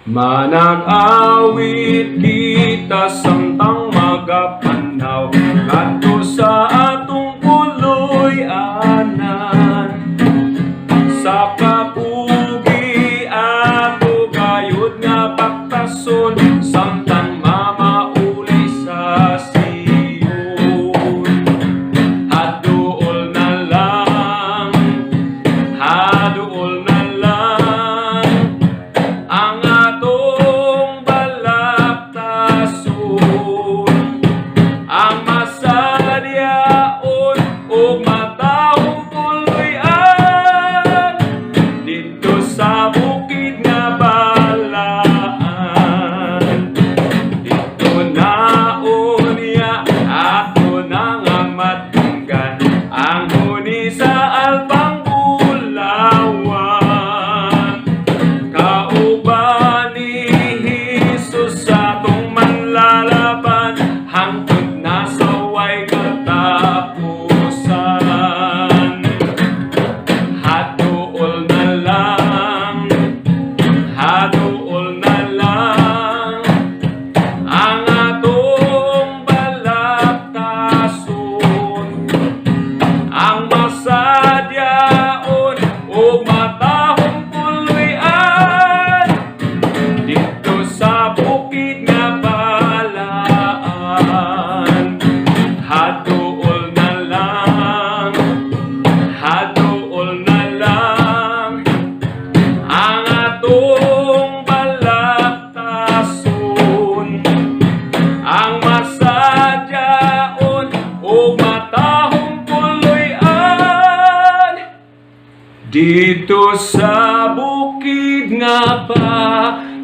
Manag-awit kita samtang magapanaw ngadto sa atong puloy-anan. Sa kapugi ato gayud nga baktason samtang mamauli sa Siyon. Haduol na lang, haduol na lang ang atong balaktason, ang masadyaon ug matahong puloy-an dito sa bukid nga balaan. Dito na unya ato nang matunggan ang huni sa Albang Bulawan. Kauban ni Jesus sa atong manlalaban hangtod na sa way katapusan. Haduol na lang, haduol na lang ang atong balaktason, ang masadyaon ug matahong puloy-an dito sa bukid nga balaan. Haduol na lang, haduol na lang ang atong balaktason, ang masadyaon ug matahong puloy-an dito sa bukid nga balaan.